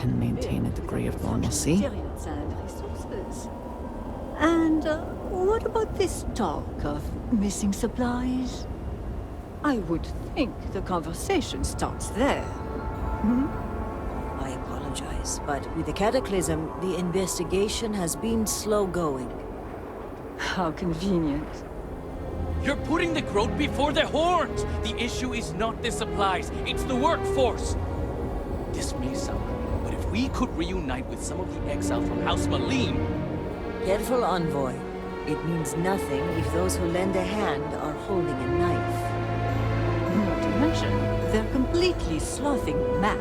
can maintain a degree of normalcy. And what about this talk of missing supplies? I would think the conversation starts there. Hmm? I apologize, but with the Cataclysm, the investigation has been slow going. How convenient. You're putting the growth before the horns! The issue is not the supplies, it's the workforce! This may sound weird, but if we could reunite with some of the exiles from House Malim... Careful, Envoy. It means nothing if those who lend a hand are holding a knife. Not to mention, they're completely sloughing Mac.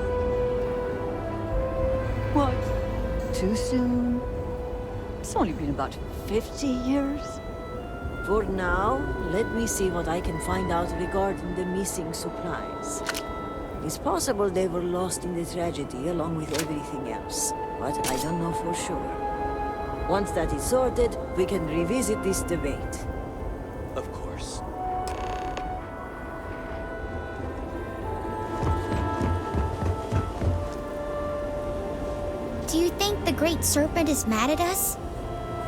What? Too soon? It's only been about 50 years. For now, let me see what I can find out regarding the missing supplies. It's possible they were lost in the tragedy along with everything else, but I don't know for sure. Once that is sorted, we can revisit this debate. Of course. Do you think the Great Serpent is mad at us?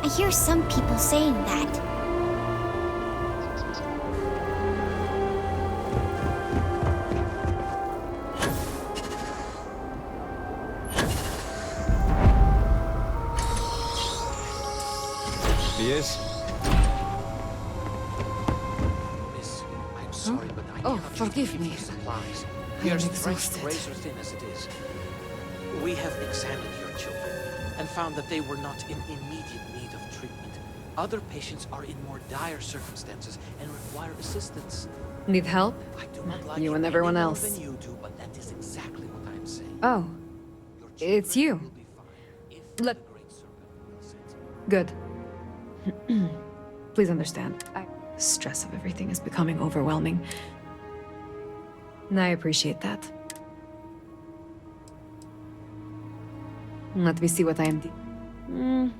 I hear some people saying that. Yes? Miss, I'm sorry, but I Oh, cannot forgive distribute me. the supplies. I We are am stretched exhausted. razor thin as it is. We have examined your children and found that they were not in immediate need of treatment. Other patients are in more dire circumstances and require assistance. Need help? I do not like You it and any everyone more else. than you do, but that is exactly what I'm saying. Oh, Your it's children you. will be fine if Let- the Great Serpent wills it. Good. Please understand. Stress of everything is becoming overwhelming. And I appreciate that. Let me see what I am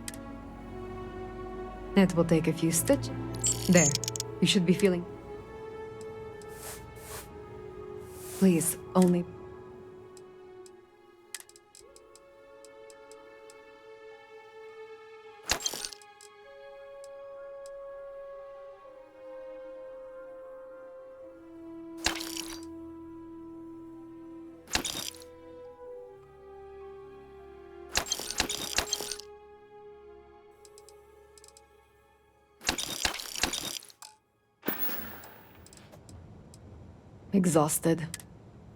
It will take a few stitches. There. You should be feeling... Please, only... Exhausted.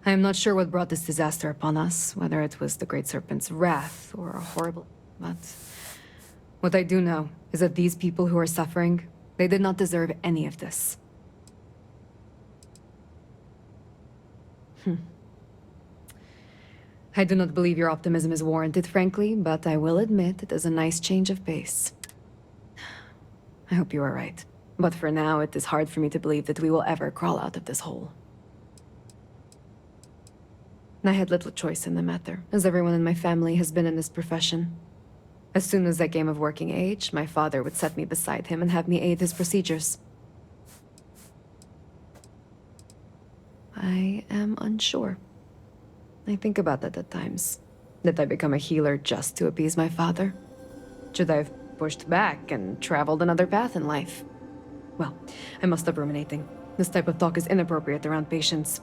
I am not sure what brought this disaster upon us, whether it was the Great Serpent's wrath or a horrible... But what I do know is that these people who are suffering, they did not deserve any of this. I do not believe your optimism is warranted, frankly, but I will admit it is a nice change of pace. I hope you are right. But for now, it is hard for me to believe that we will ever crawl out of this hole. I had little choice in the matter, as everyone in my family has been in this profession. As soon as I came of working age, my father would set me beside him and have me aid his procedures. I am unsure. I think about that at times. Did I become a healer just to appease my father? Should I have pushed back and traveled another path in life? Well, I must stop ruminating. This type of talk is inappropriate around patients.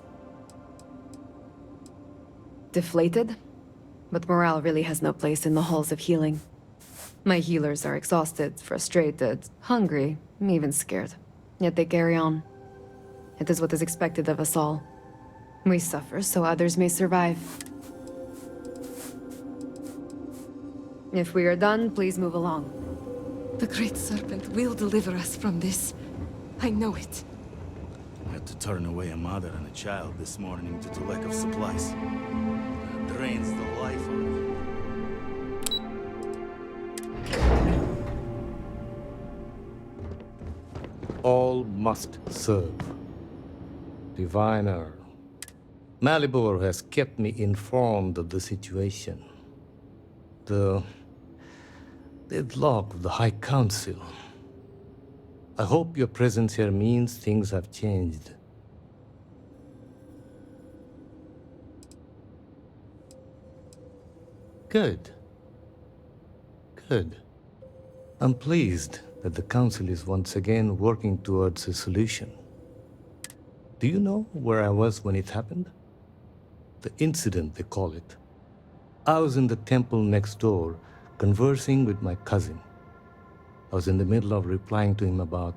Deflated? But morale really has no place in the halls of healing. My healers are exhausted, frustrated, hungry, even scared. Yet they carry on. It is what is expected of us all. We suffer so others may survive. If we are done, please move along. The Great Serpent will deliver us from this. I know it. I had to turn away a mother and a child this morning due to lack of supplies. It drains the life out of you. All must serve. Diviner. Malibor has kept me informed of the situation. The deadlock of the High Council. I hope your presence here means things have changed. Good. Good. I'm pleased that the Council is once again working towards a solution. Do you know where I was when it happened? The incident, they call it. I was in the temple next door, conversing with my cousin. I was in the middle of replying to him about,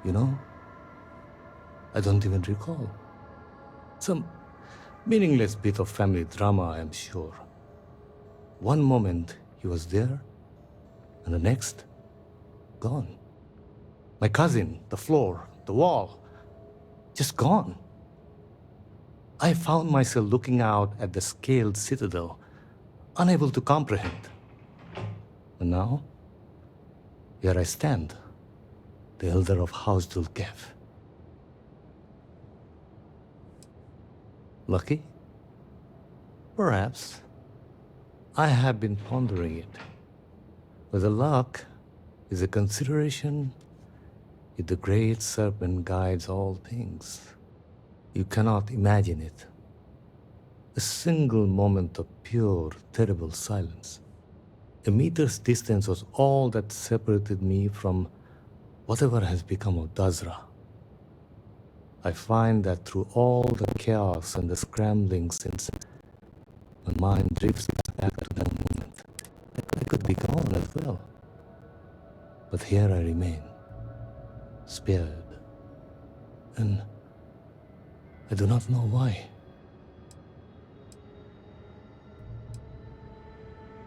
you know, I don't even recall. Some meaningless bit of family drama, I am sure. One moment he was there, and the next, gone. My cousin, the floor, the wall, just gone. I found myself looking out at the scaled citadel, unable to comprehend. And now, here I stand, the elder of House Dulkev. Lucky? Perhaps. I have been pondering it. Whether luck is a consideration if the great serpent guides all things. You cannot imagine it. A single moment of pure, terrible silence. A meter's distance was all that separated me from whatever has become of Dazra. I find that through all the chaos and the scrambling since, my mind drifts back to that moment. I could be gone as well. But here I remain, spared. And I do not know why.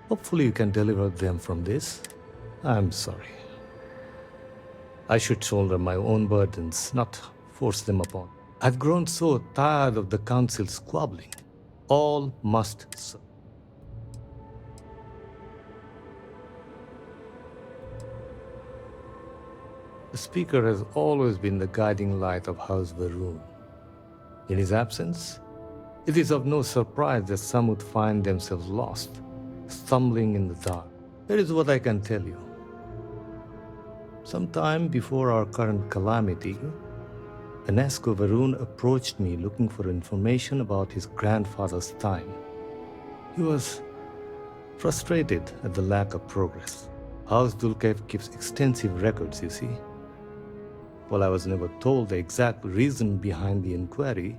Hopefully you can deliver them from this. I'm sorry. I should shoulder my own burdens, not force them upon. I've grown so tired of the council squabbling. All must serve. The speaker has always been the guiding light of House Varun. In his absence, it is of no surprise that some would find themselves lost, stumbling in the dark. Here is what I can tell you. Sometime before our current calamity, Enesco Varun approached me looking for information about his grandfather's time. He was frustrated at the lack of progress. House Dulkev keeps extensive records, you see. While I was never told the exact reason behind the inquiry,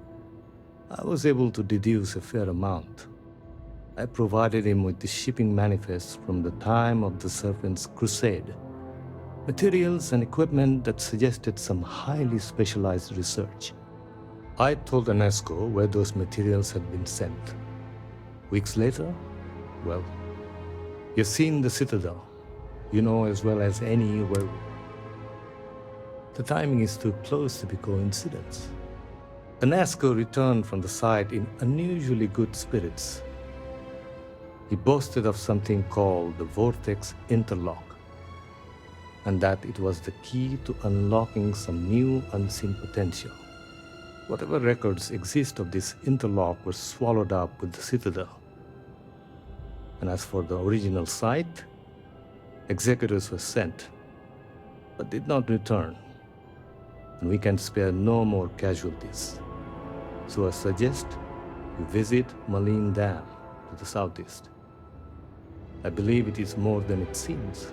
I was able to deduce a fair amount. I provided him with the shipping manifests from the time of the Serpent's Crusade, materials and equipment that suggested some highly specialized research. I told Enesco where those materials had been sent. Weeks later, well, you've seen the Citadel. You know as well as any where the timing is too close to be coincidence. Enesco returned from the site in unusually good spirits. He boasted of something called the Vortex Interlock, and that it was the key to unlocking some new unseen potential. Whatever records exist of this interlock were swallowed up with the Citadel. And as for the original site, executors were sent, but did not return. And we can spare no more casualties. So I suggest you visit Malin Dam to the southeast. I believe it is more than it seems.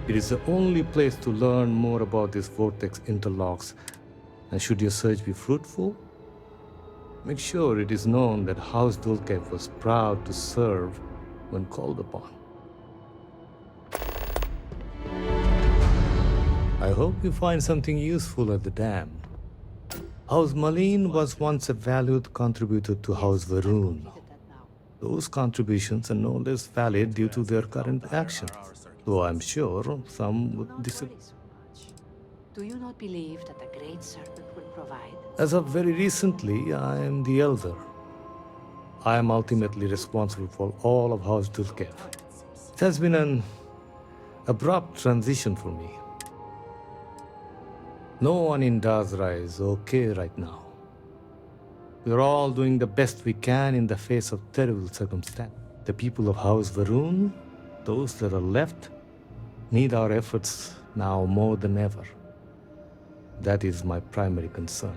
It is the only place to learn more about these vortex interlocks, and should your search be fruitful, make sure it is known that House Dulkev was proud to serve when called upon. I hope you find something useful at the dam. House Malin was once a valued contributor to House Varun. Those contributions are no less valid due to their current actions, though I'm sure some would disagree. Do you not believe that the Great Serpent will provide? As of very recently, I am the elder. I am ultimately responsible for all of House Dulkev. It has been an abrupt transition for me. No one in Dazra is okay right now. We're all doing the best we can in the face of terrible circumstances. The people of House Varun, those that are left, need our efforts now more than ever. That is my primary concern.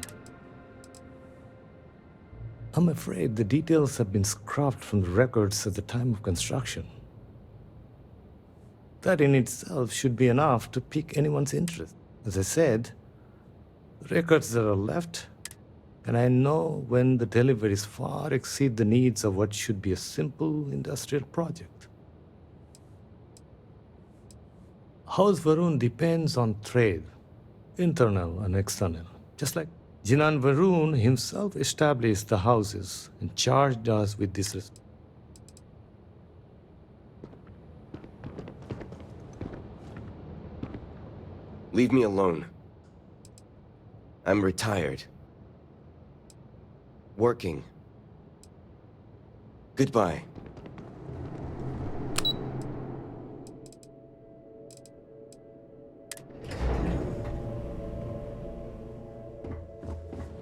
I'm afraid the details have been scrubbed from the records at the time of construction. That in itself should be enough to pique anyone's interest. As I said, the records that are left, and I know when the deliveries far exceed the needs of what should be a simple industrial project. House Varun depends on trade, internal and external. Just like Jinan Varun himself established the houses and charged us with this responsibility. Leave me alone. I'm retired. Working. Goodbye.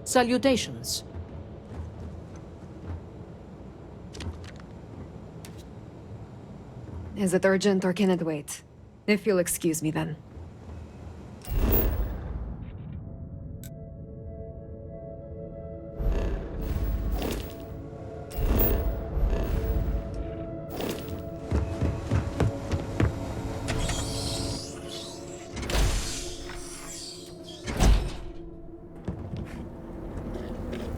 Salutations. Is it urgent or can it wait? If you'll excuse me then.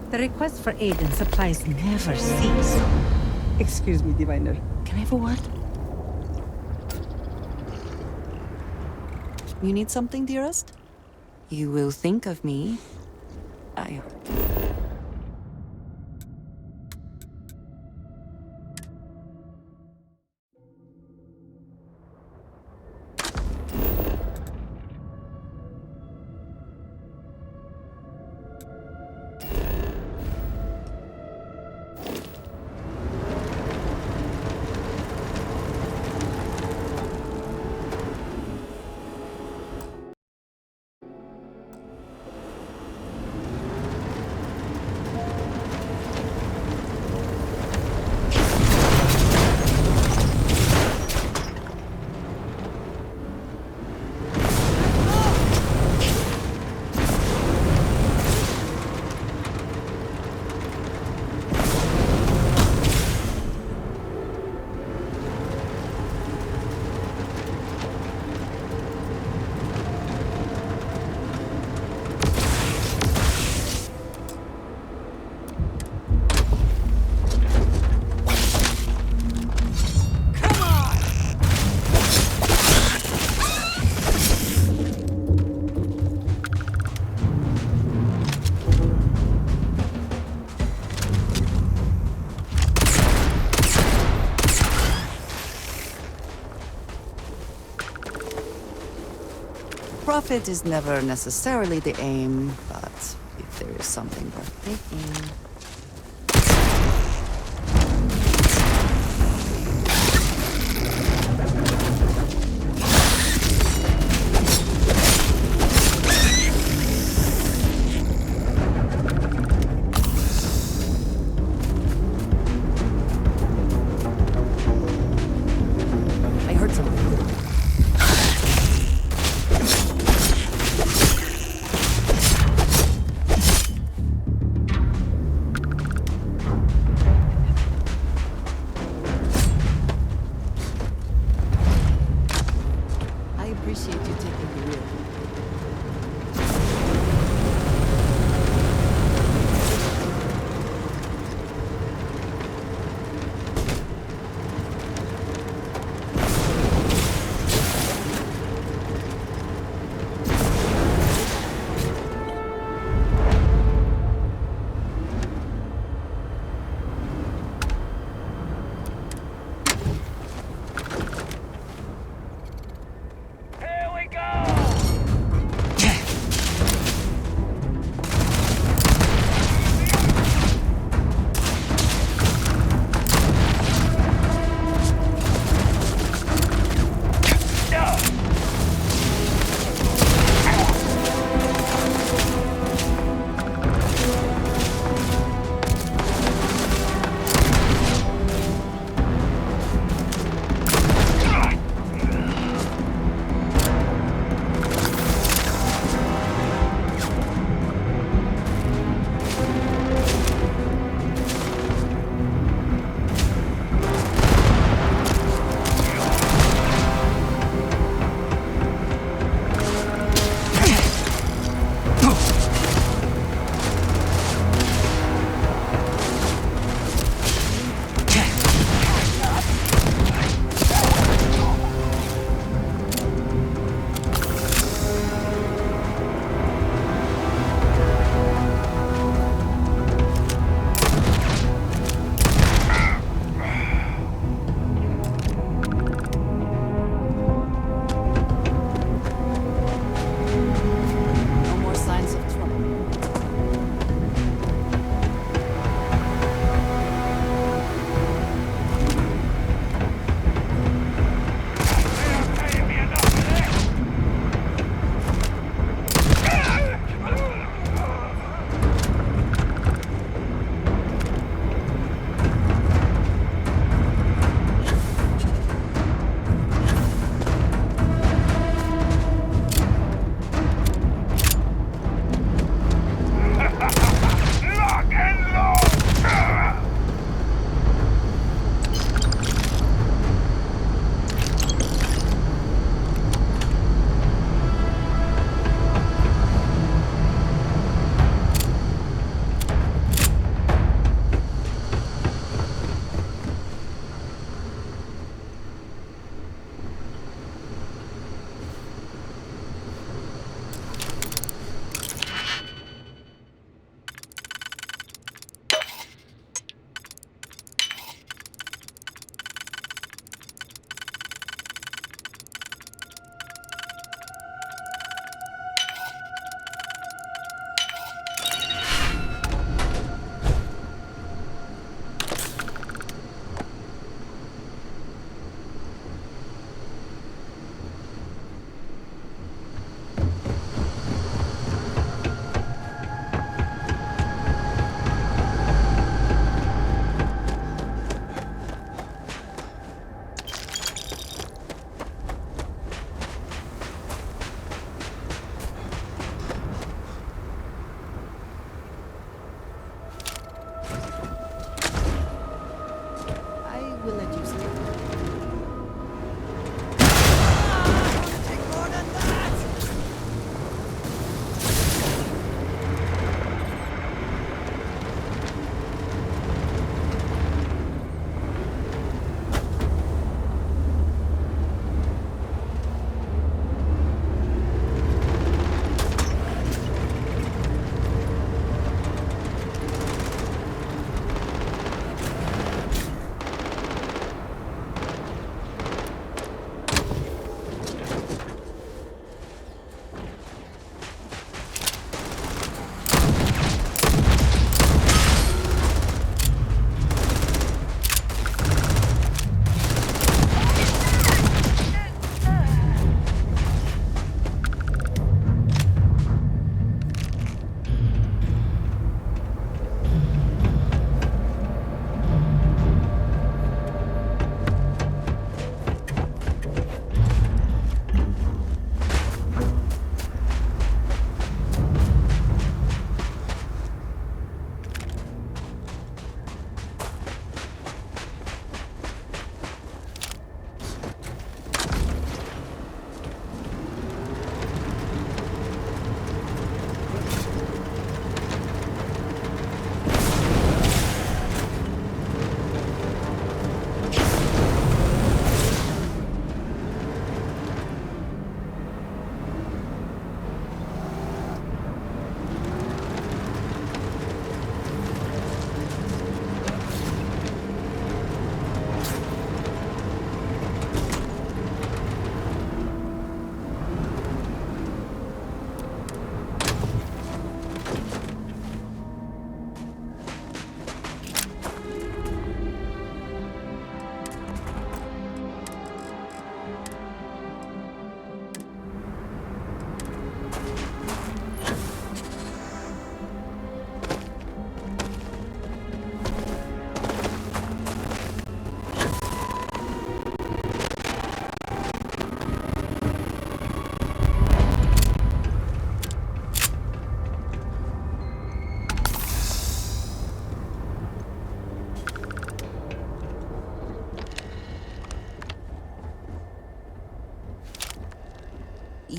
The request for aid and supplies never cease. Excuse me, Diviner. Can I have a word? You need something, dearest? You will think of me. I hope. Profit is never necessarily the aim, but if there is something worth taking... I heard something.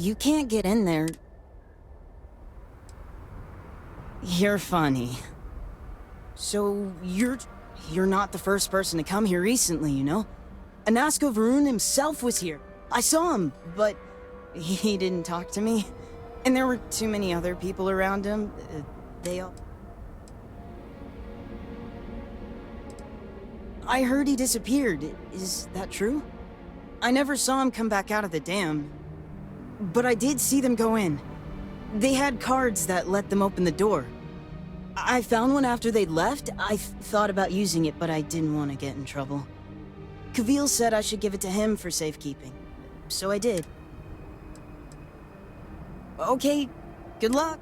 You can't get in there. You're funny. So, you're not the first person to come here recently, you know? Anasco Varun himself was here. I saw him, but he didn't talk to me. And there were too many other people around him. They all... I heard he disappeared. Is that true? I never saw him come back out of the dam. But I did see them go in. They had cards that let them open the door. I found one after they'd left. I thought about using it, but I didn't want to get in trouble. Kavil said I should give it to him for safekeeping. So I did. Okay, good luck.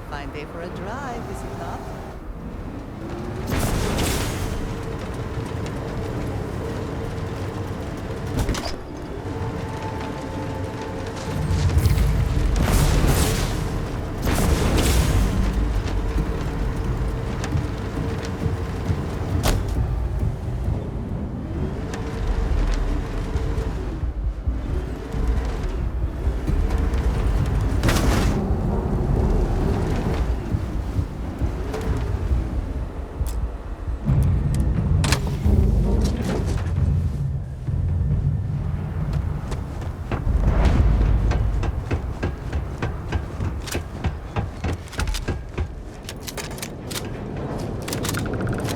Fine day for a drive, is it not?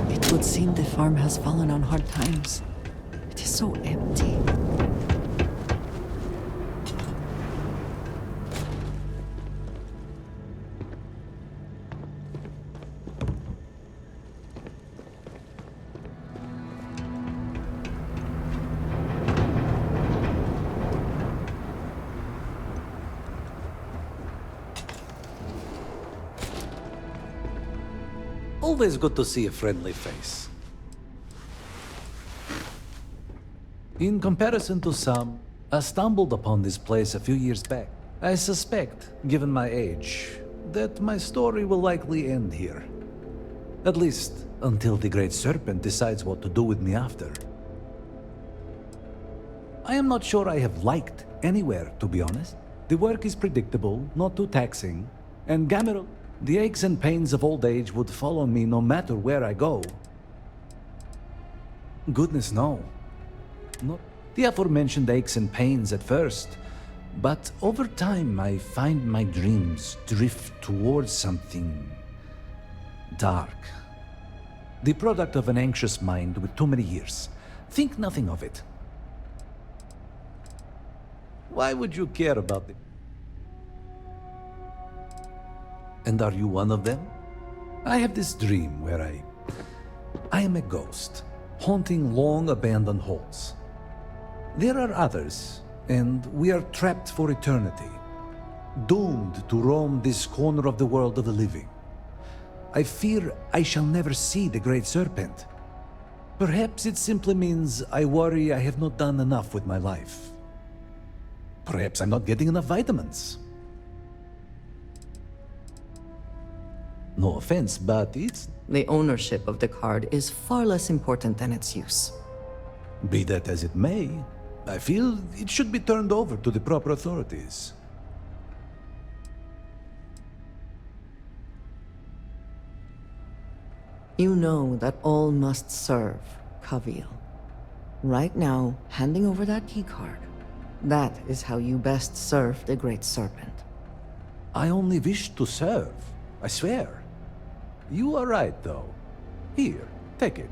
It would seem the farm has fallen on hard times. It is so empty. Always good to see a friendly face. In comparison to some, I stumbled upon this place a few years back. I suspect, given my age, that my story will likely end here. At least, until the Great Serpent decides what to do with me after. I am not sure I have liked anywhere, to be honest. The work is predictable, not too taxing, and Gamerel, the aches and pains of old age would follow me no matter where I go. Goodness, no. Not the aforementioned aches and pains at first, but over time I find my dreams drift towards something dark. The product of an anxious mind with too many years. Think nothing of it. Why would you care about it? And are you one of them? I have this dream where I am a ghost, haunting long-abandoned halls. There are others, and we are trapped for eternity, doomed to roam this corner of the world of the living. I fear I shall never see the Great Serpent. Perhaps it simply means I worry I have not done enough with my life. Perhaps I'm not getting enough vitamins. No offense, but it's... The ownership of the card is far less important than its use. Be that as it may, I feel it should be turned over to the proper authorities. You know that all must serve Kavil. Right now, handing over that keycard, that is how you best serve the Great Serpent. I only wish to serve, I swear. You are right, though. Here, take it.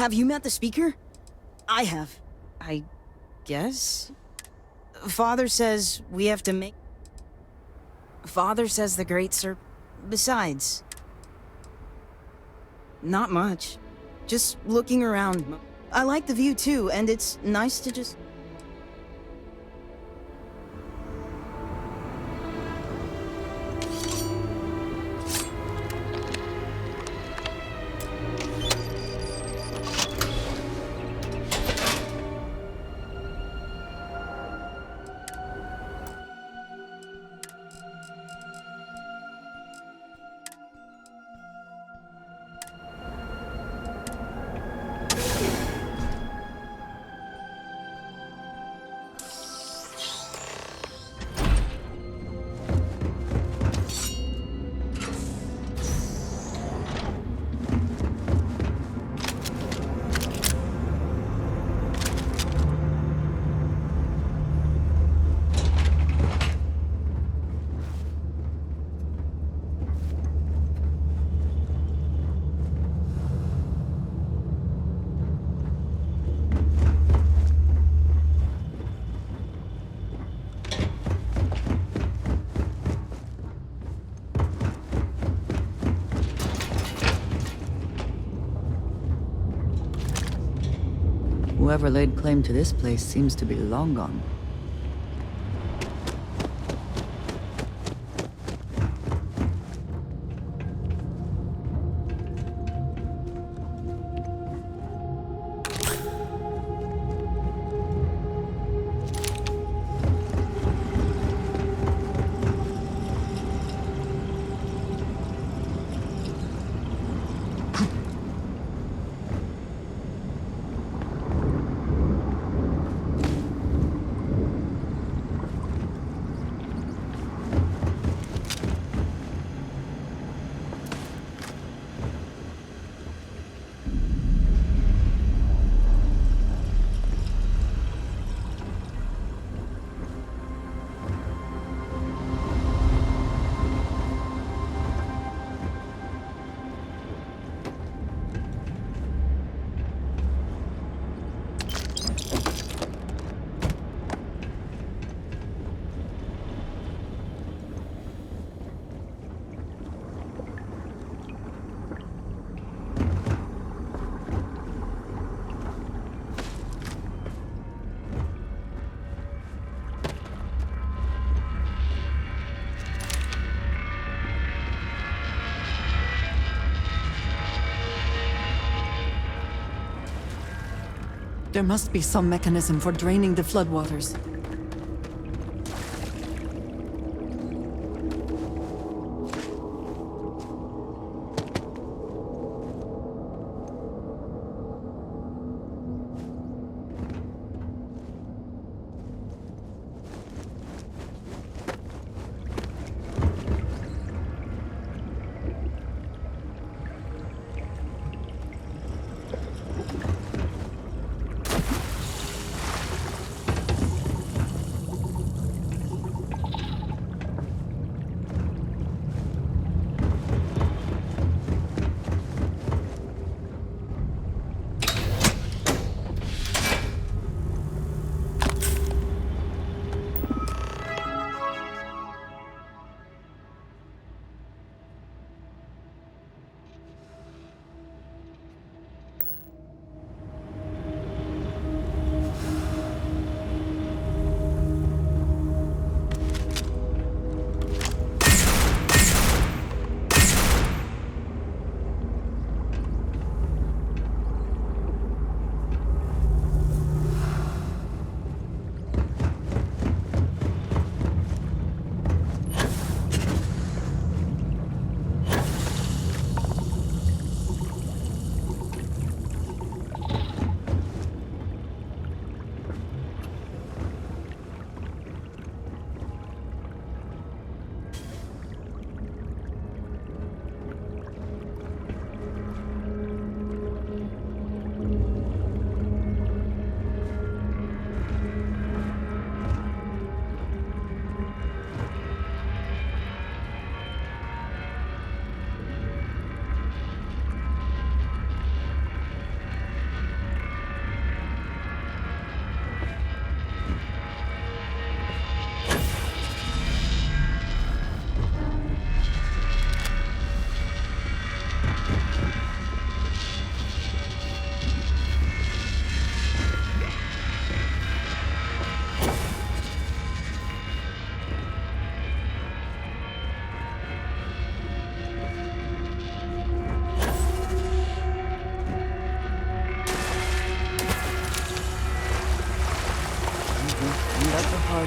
Have you met the speaker? I have. I guess? Father says we have to make... Father says the Great Serpent... Besides... Not much. Just looking around. I like the view too, and it's nice to just... Whoever laid claim to this place seems to be long gone. There must be some mechanism for draining the floodwaters.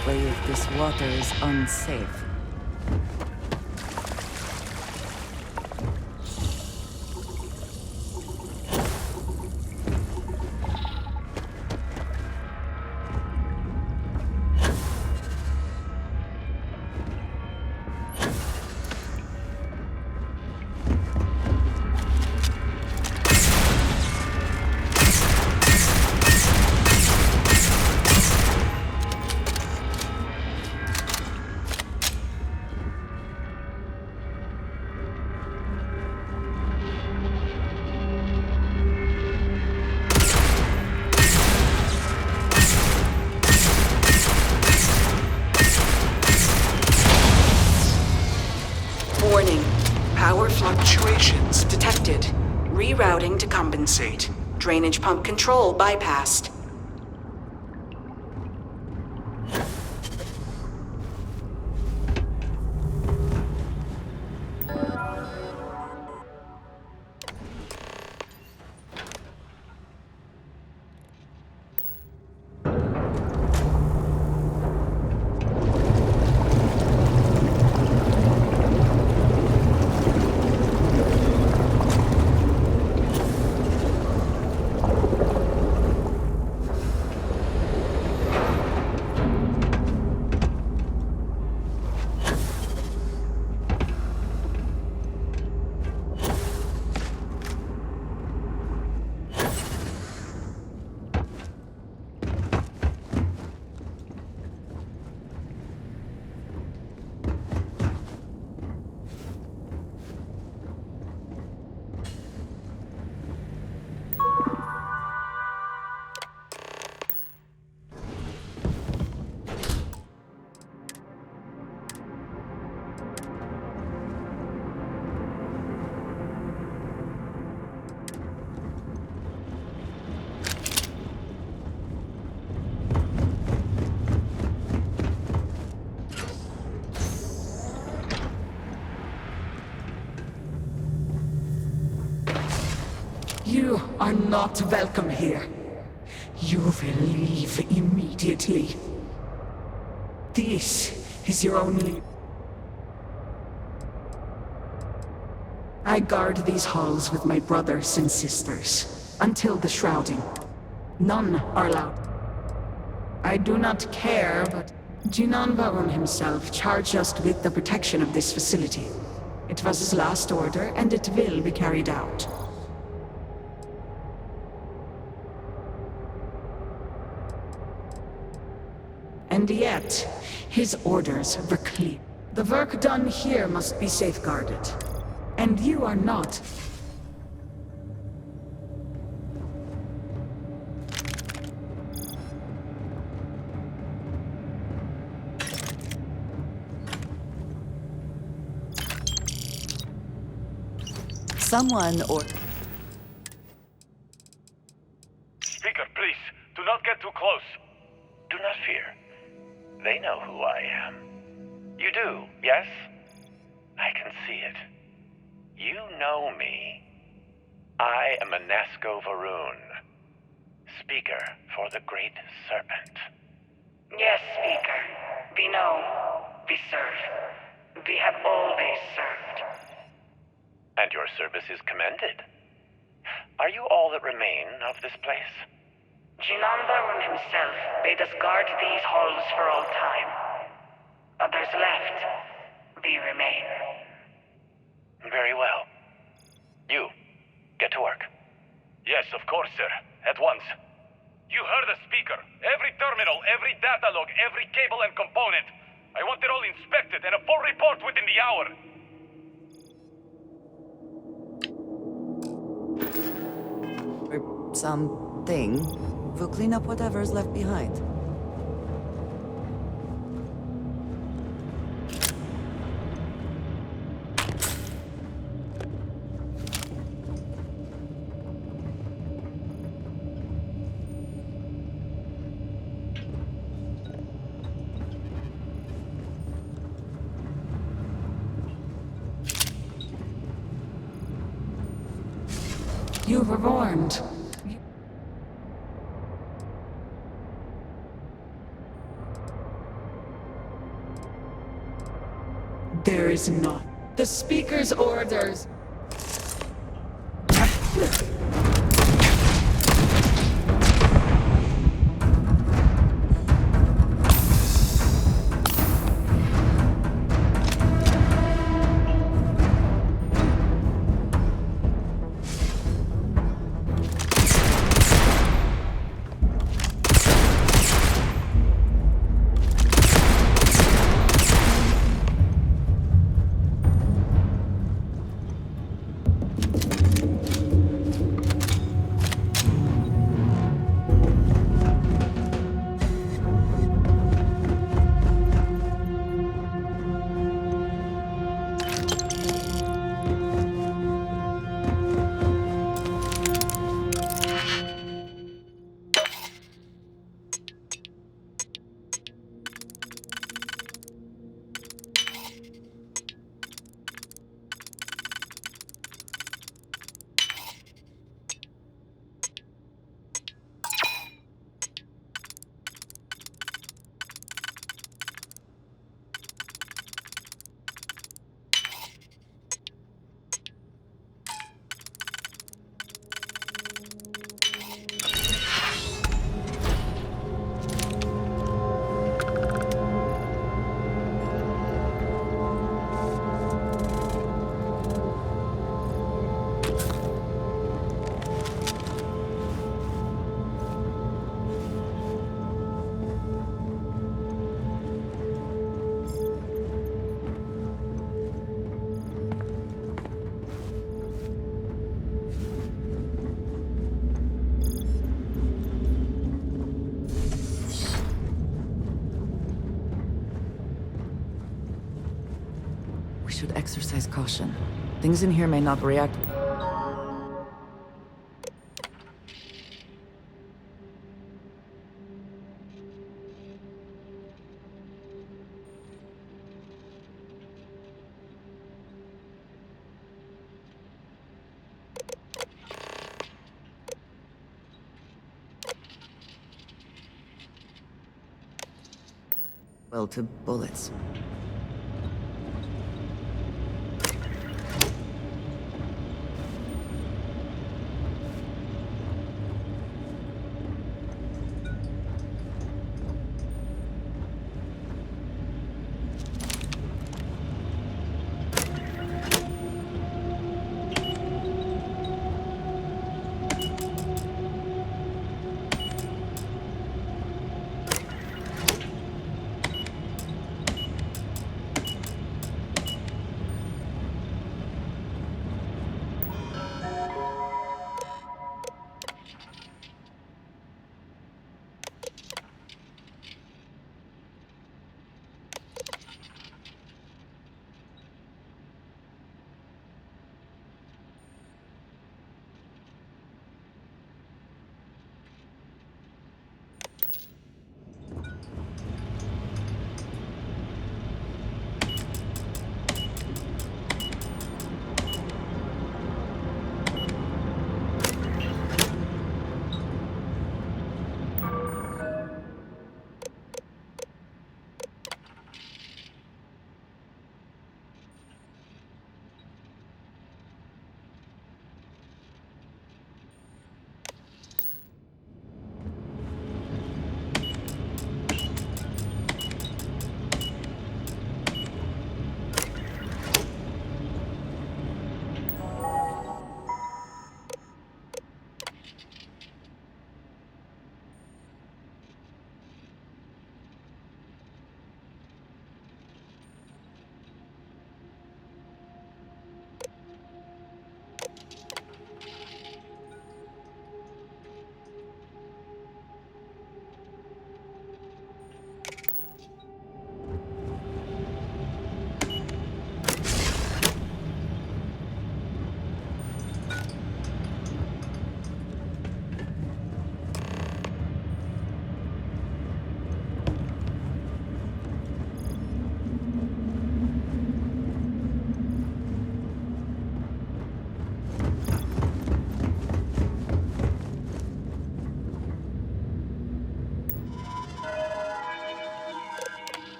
that way if this water is unsafe. Warning. Power fluctuations detected. Rerouting to compensate. Drainage pump control bypassed. You are not welcome here. You will leave immediately. This is your only... I guard these halls with my brothers and sisters, until the shrouding. None are allowed. I do not care, but Jinan Varun himself charged us with the protection of this facility. It was his last order, and it will be carried out. And yet, his orders were clear. The work done here must be safeguarded. And you are not. Someone or... Speaker, please, do not get too close. Do not fear. They know who I am. You do, yes? I can see it. You know me. I am Inesco Varun, Speaker for the Great Serpent. Yes, Speaker. We know. We serve. We have always served. And your service is commended. Are you all that remain of this place? Jinan Varun himself bade us guard these halls for all time. Others left. We remain. Very well. You, get to work. Yes, of course, sir. At once. You heard the speaker. Every terminal, every data log, every cable and component. I want it all inspected and a full report within the hour. or something. We'll clean up whatever's left behind. You were warned. There is not. The Speaker's orders. We should exercise caution. Things in here may not react. Well, to bullets.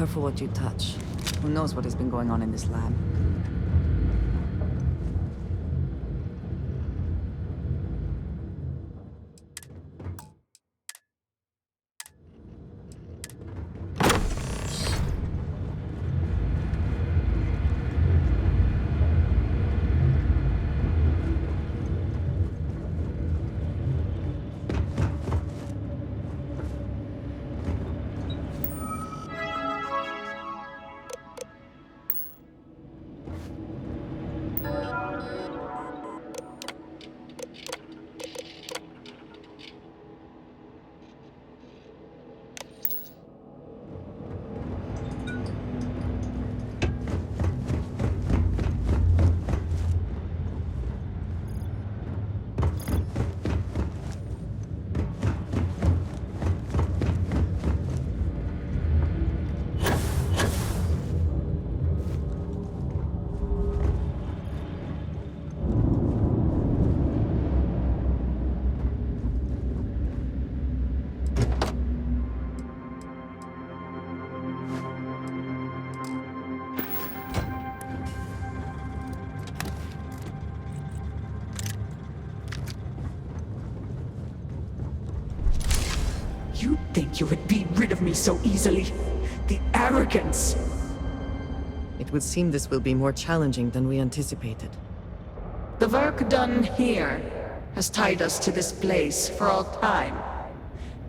careful what you touch. Who knows what has been going on in this lab? You think you would be rid of me so easily? The arrogance! It would seem this will be more challenging than we anticipated. The work done here has tied us to this place for all time.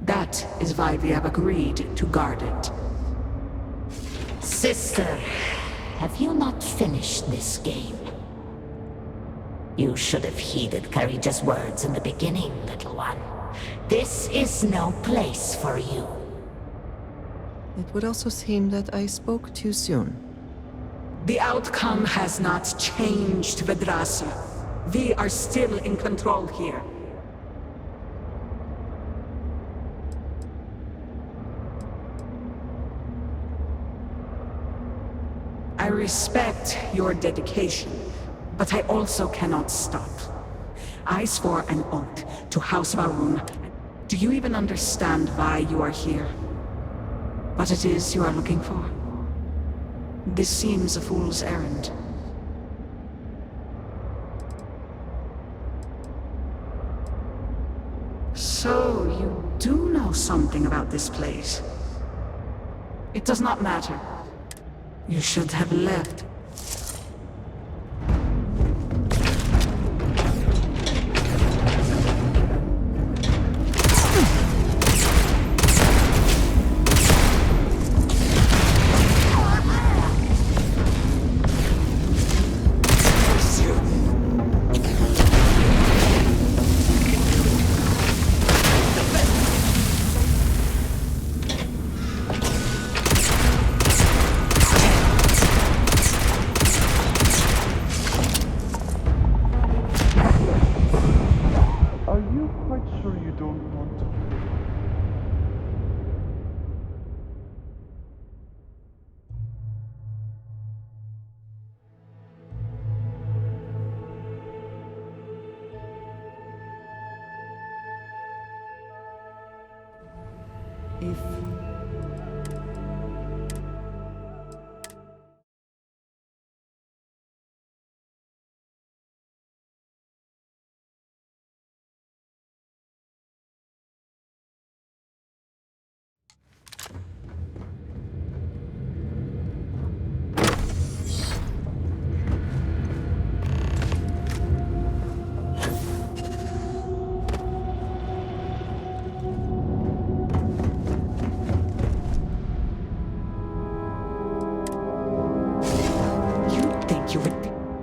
That is why we have agreed to guard it. Sister, have you not finished this game? You should have heeded Courageous words in the beginning, little one. This is no place for you. It would also seem that I spoke too soon. The outcome has not changed, Vedrasya. We are still in control here. I respect your dedication, but I also cannot stop. I swore an oath to House Varun. Do you even understand why you are here? What it is you are looking for? This seems a fool's errand. So, you do know something about this place. It does not matter. You should have left.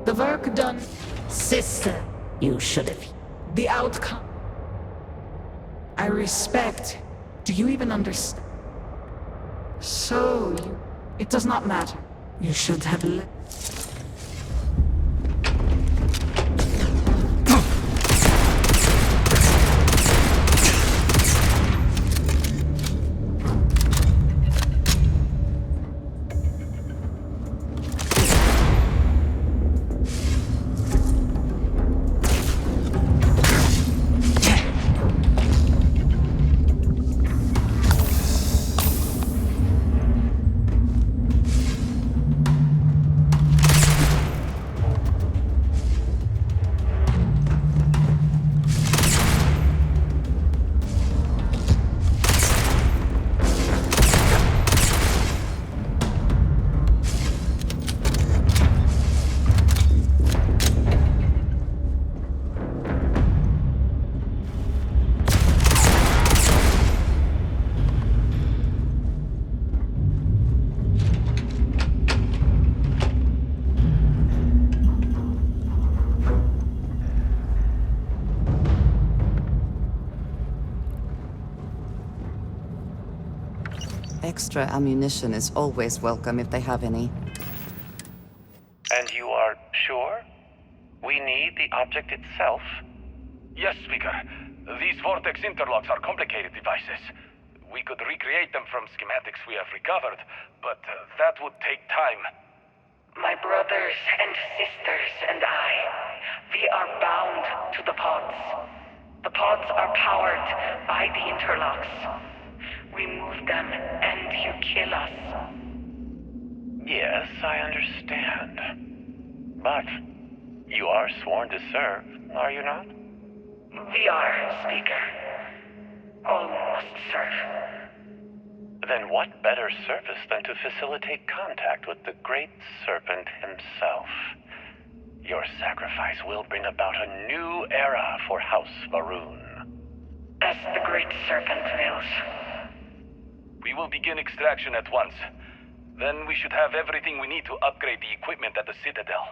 The work done. Sister, you should have. The outcome. I respect. Do you even understand? So, you... It does not matter. You should have left. extra ammunition is always welcome if they have any. And you are sure? We need the object itself? Yes, Speaker. These vortex interlocks are complicated devices. We could recreate them from schematics we have recovered, but that would take time. My brothers and sisters and I, we are bound to the pods. The pods are powered by the interlocks. We move them and you kill us. Yes, I understand. But you are sworn to serve, are you not? We are, Speaker. All must serve. Then what better service than to facilitate contact with the Great Serpent himself? Your sacrifice will bring about a new era for House Varun. As the Great Serpent wills. We will begin extraction at once. Then we should have everything we need to upgrade the equipment at the Citadel.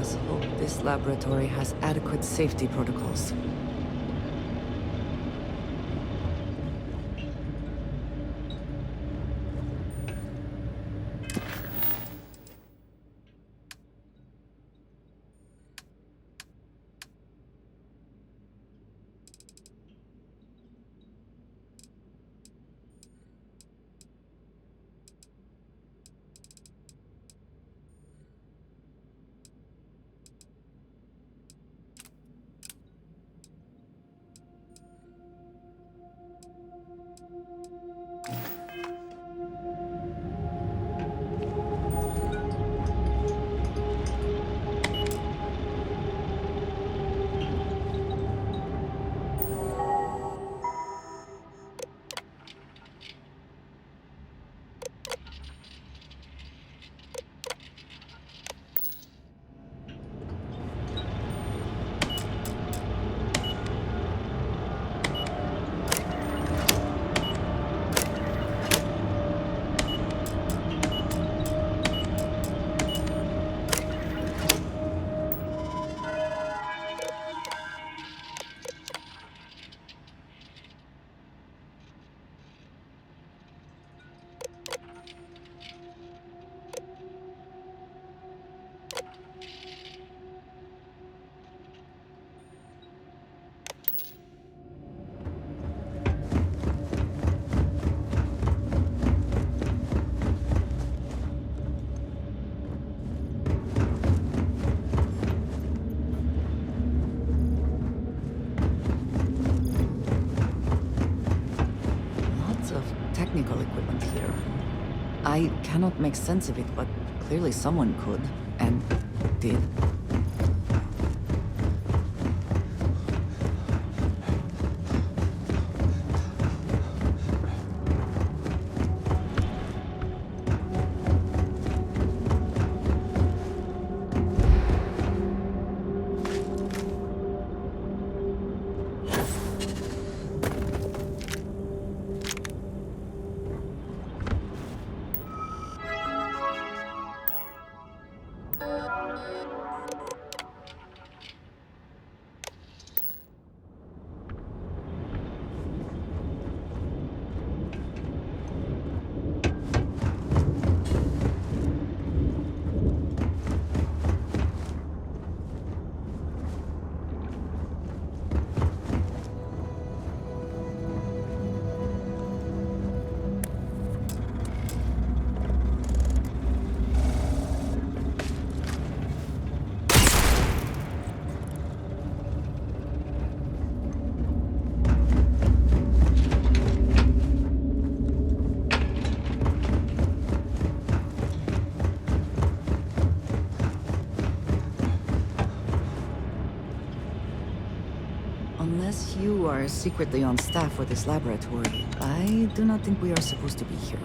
Let's hope this laboratory has adequate safety protocols. technical equipment here. I cannot make sense of it, but clearly someone could, and did. Unless you are secretly on staff for this laboratory, I do not think we are supposed to be here.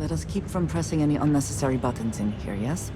Let us keep from pressing any unnecessary buttons in here, yes?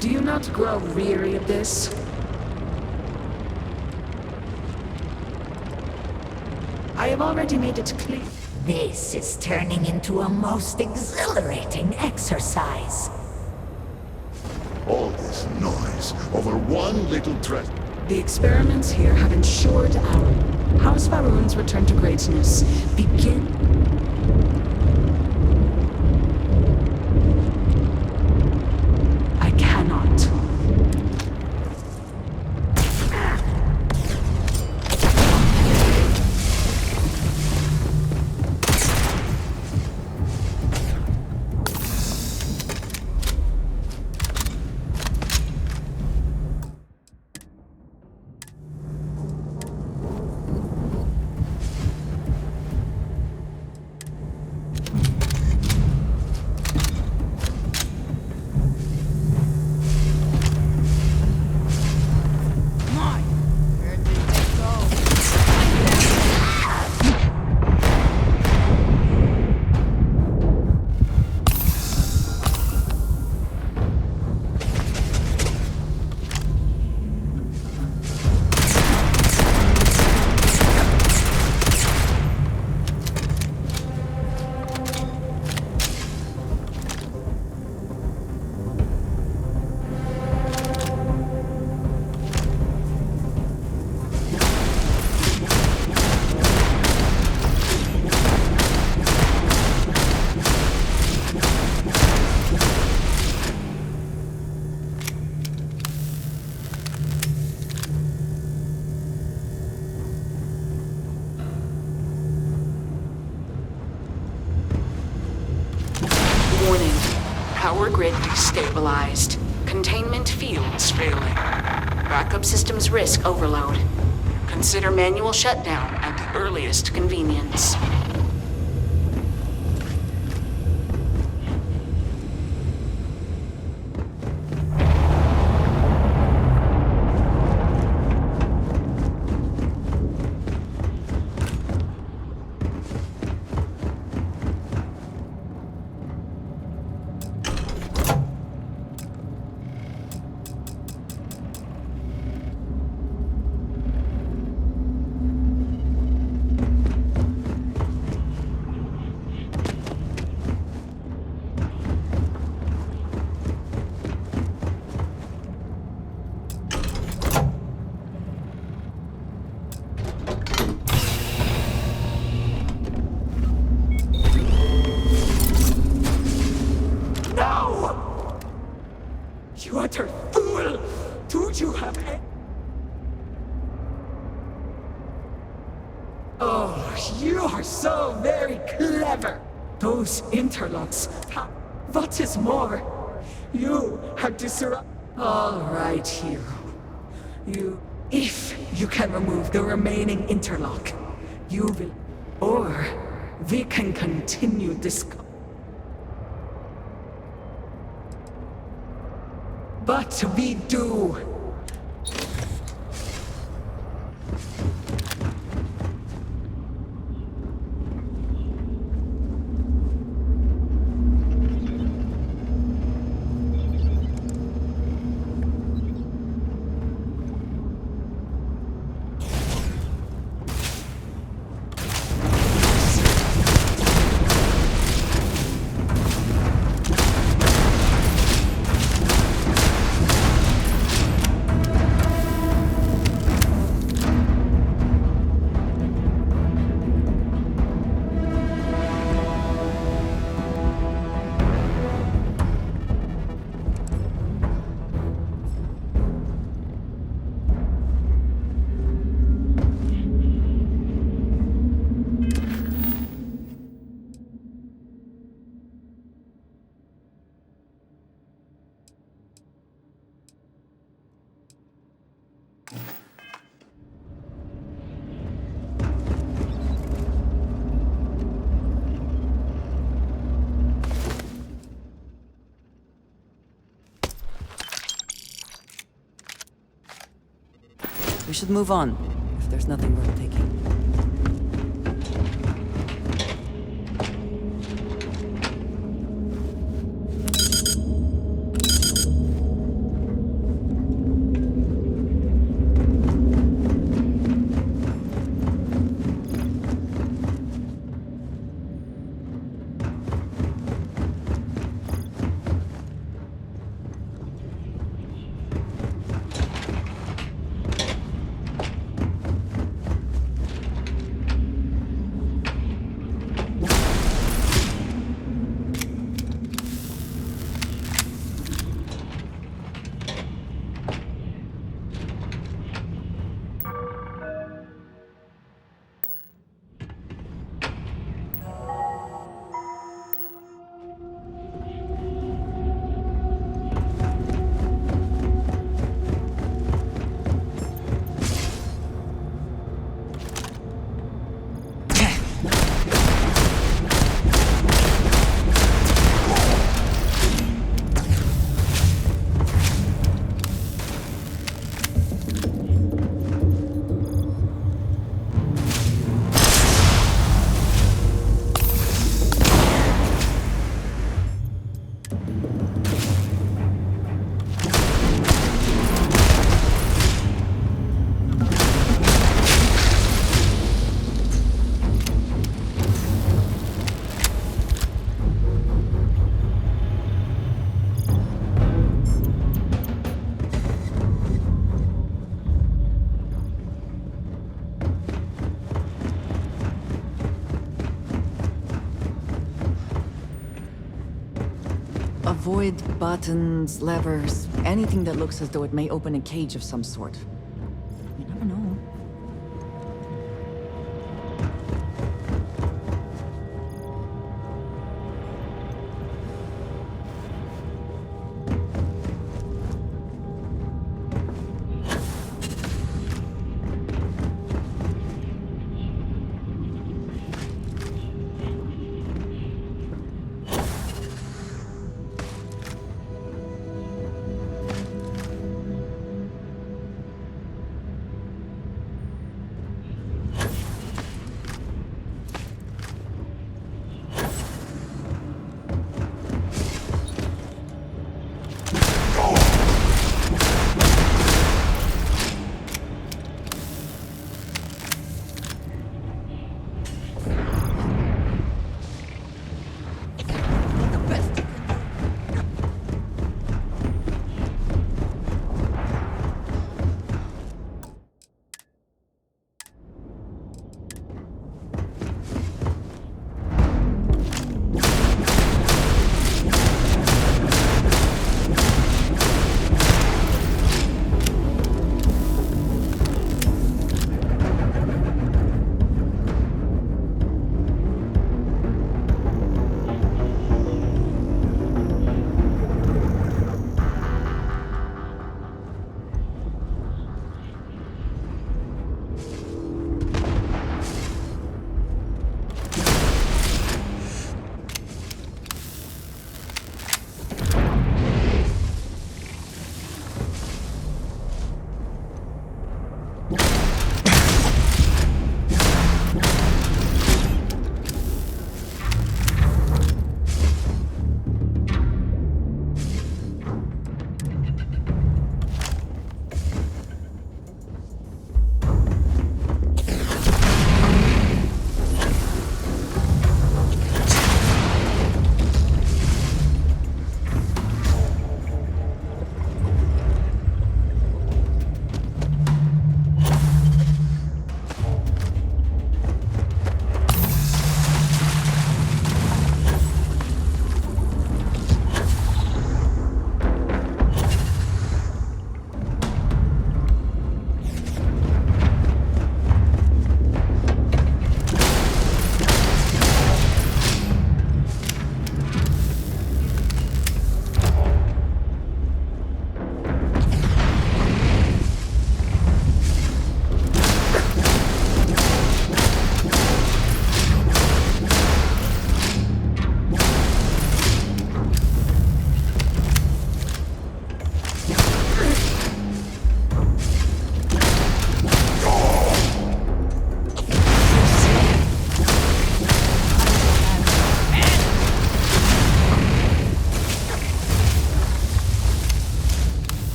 Do you not grow weary of this? I have already made it clear. This is turning into a most exhilarating exercise. All this noise over one little threat. The experiments here have ensured our House Varun's return to greatness. Begin. I cannot. Warning. Power grid destabilized. Containment fields failing. Backup systems risk overload. Consider manual shutdown at the earliest convenience. Oh, you are so very clever. Those interlocks. What is more, you have disrupted. All right, hero. If you can remove the remaining interlock, you will, or we can continue this. But we do. We should move on, if there's nothing worth taking. Avoid buttons, levers, anything that looks as though it may open a cage of some sort. You never know.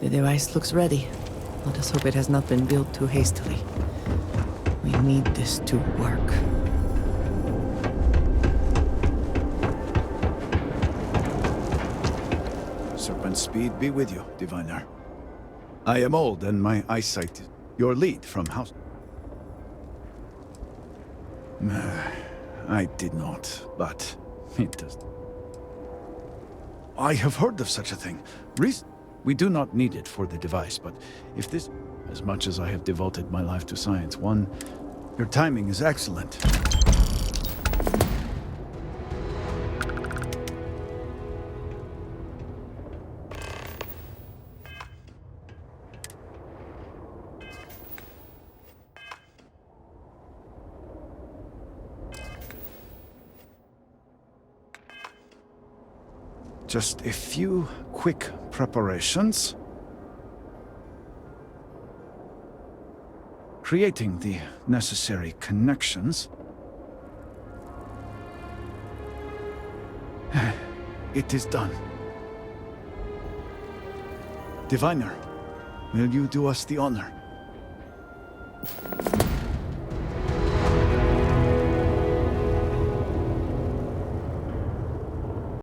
The device looks ready. Let us hope it has not been built too hastily. We need this to work. Serpent speed be with you, diviner. I am old and my eyesight is your lead from house. I did not, but it does. I have heard of such a thing. We do not need it for the device, but if this, as much as I have devoted my life to science, your timing is excellent. Just a few quick preparations. Creating the necessary connections. It is done. Diviner, will you do us the honor?